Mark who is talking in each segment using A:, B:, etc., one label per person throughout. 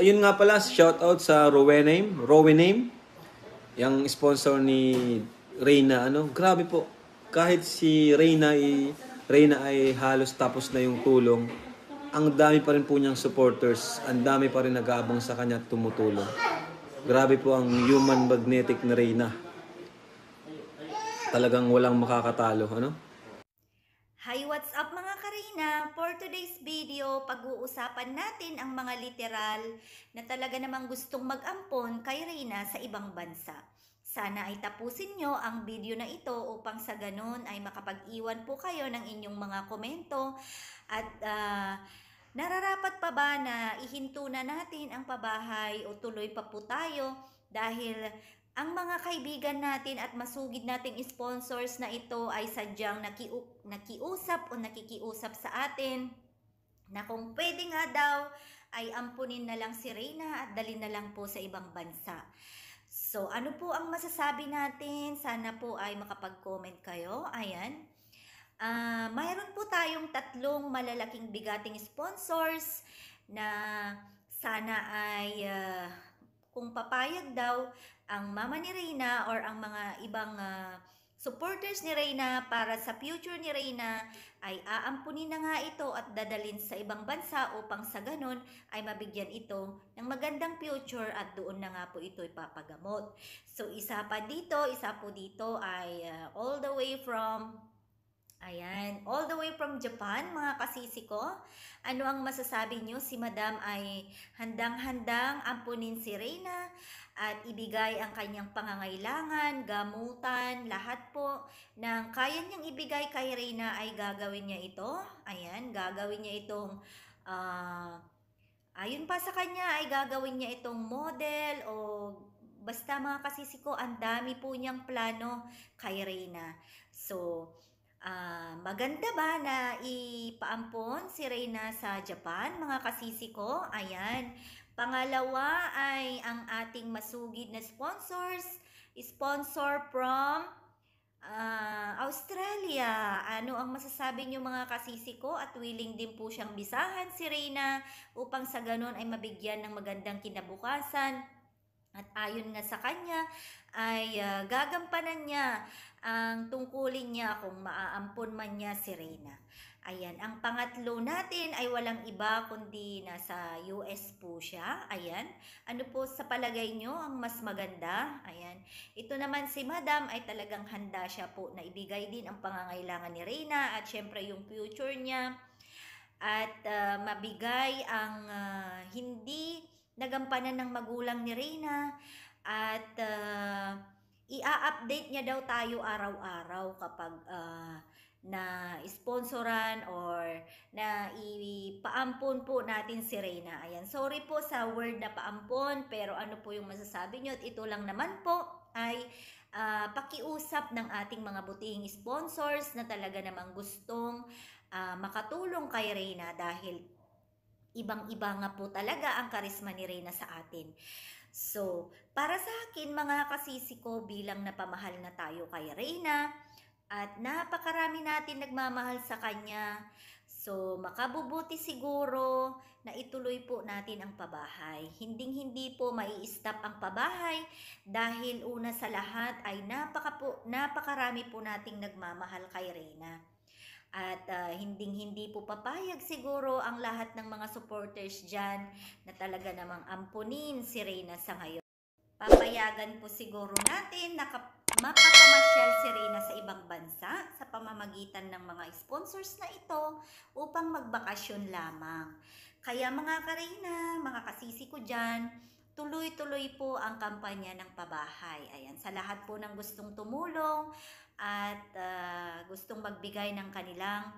A: ayun nga pala, shout out sa Rowename, yung sponsor ni Reyna. Grabe po. Kahit si Reyna ay halos tapos na yung tulong, ang dami pa rin po niyang supporters, ang dami pa rin nag-aabang sa kanya at tumutulong. Grabe po ang human magnetic na Reyna. Talagang walang makakatalo,
B: Hi, what's up mga Karina? For today's video, pag-uusapan natin ang mga literal na talaga namang gustong mag-ampon kay Reyna sa ibang bansa. Sana ay tapusin nyo ang video na ito upang sa ganun ay makapag-iwan po kayo ng inyong mga komento at nararapat pa ba na ihinto na natin ang pabahay o tuloy pa po tayo dahil ang mga kaibigan natin at masugid nating sponsors na ito ay sadyang nakiusap o nakikiusap sa atin na kung pwede nga daw ay ampunin na lang si Reyna at dalhin na lang po sa ibang bansa. So, ano po ang masasabi natin? Sana po ay makapag-comment kayo. Ayan. Mayroon po tayong 3 malalaking bigating sponsors na sana ay kung papayag daw ang mama ni Reyna or ang mga ibang supporters ni Reyna para sa future ni Reyna ay aampunin na nga ito at dadalhin sa ibang bansa upang sa ganun ay mabigyan ito ng magandang future at doon na nga po ito ipapagamot. So isa po dito ay all the way from Japan, mga kasisi ko. Ano ang masasabi nyo? Si Madam ay handang-handang ampunin si Reyna at ibigay ang kanyang pangangailangan, gamutan, lahat po ng kaya niyang ibigay kay Reyna ay gagawin niya ito. Ayan, gagawin niya itong ayon pa sa kanya ay gagawin niya itong model o basta mga kasisi ko, ang dami po niyang plano kay Reyna. So, maganda ba na ipaampon si Reyna sa Japan, mga kasisi ko? Ayan. Pangalawa ay ang ating masugid na sponsor from Australia. Ano ang masasabi niyo mga kasisi ko? At willing din po siyang bisahan si Reyna upang sa ganun ay mabigyan ng magandang kinabukasan. At ayon nga sa kanya ay gagampanan niya ang tungkulin niya kung maaampon man niya si Reyna. Ayan, ang pangatlo natin ay walang iba kundi nasa US po siya. Ayan, ano po sa palagay nyo ang mas maganda? Ayan, ito naman si Madam ay talagang handa siya po na ibigay din ang pangangailangan ni Reyna at syempre yung future niya at mabigay ang hindi nagampanan ng magulang ni Reyna at i-update niya daw tayo araw-araw kapag na sponsoran or na ipaampon po natin si Reyna. Ayan, sorry po sa word na paampon, pero ano po yung masasabi nyo? At ito lang naman po ay pakiusap ng ating mga butihing sponsors na talaga namang gustong makatulong kay Reyna dahil ibang-iba nga po talaga ang karisma ni Reyna sa atin. So, para sa akin mga kasisi ko bilang napamahal na tayo kay Reyna at napakarami natin nagmamahal sa kanya, so makabubuti siguro na ituloy po natin ang pabahay. Hindi po mai-stop ang pabahay dahil una sa lahat ay napakarami po nating nagmamahal kay Reyna. At hindi po papayag siguro ang lahat ng mga supporters dyan na talaga namang ampunin si Reyna sa ngayon. Papayagan po siguro natin na makapamasyal si Reyna sa ibang bansa sa pamamagitan ng mga sponsors na ito upang magbakasyon lamang. Kaya mga Kareyna, mga kasisi ko dyan, tuloy-tuloy po ang kampanya ng pabahay. Ayan, sa lahat po ng gustong tumulong at gustong magbigay ng kanilang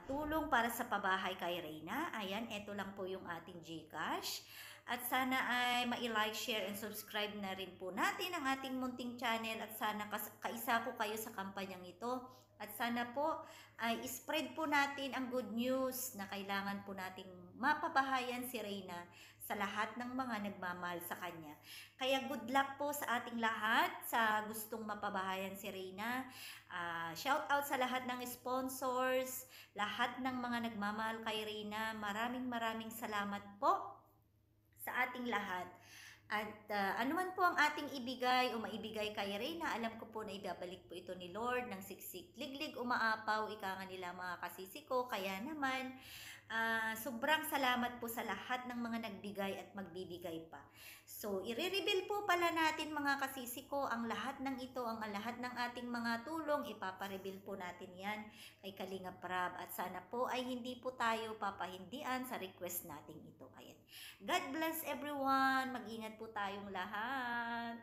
B: tulong para sa pabahay kay Reyna. Ayan, ito lang po yung ating GCash. At sana ay ma-like, share, and subscribe na rin po natin ang ating munting channel at sana kaisa po kayo sa kampanyang ito. At sana po ay spread po natin ang good news na kailangan po nating mapabahayan si Reyna sa lahat ng mga nagmamahal sa kanya. Kaya good luck po sa ating lahat sa gustong mapabahayan si Reyna. Shout out sa lahat ng sponsors, lahat ng mga nagmamahal kay Reyna. Maraming salamat po sa ating ating lahat. At anuman po ang ating ibigay o maibigay kay Reyna, alam ko po na ibabalik po ito ni Lord ng siksik, liglig, umaapaw, ika nga nila mga kasisiko. Kaya naman, sobrang salamat po sa lahat ng mga nagbigay at magbibigay pa. So, i-reveal po pala natin mga kasisiko ang lahat ng ito, ang lahat ng ating mga tulong, ipapareveal po natin yan kay Kalinga Prab. At sana po ay hindi po tayo papahindian sa request nating ito. Ayan. God bless everyone. Mag-ingat po tayong lahat.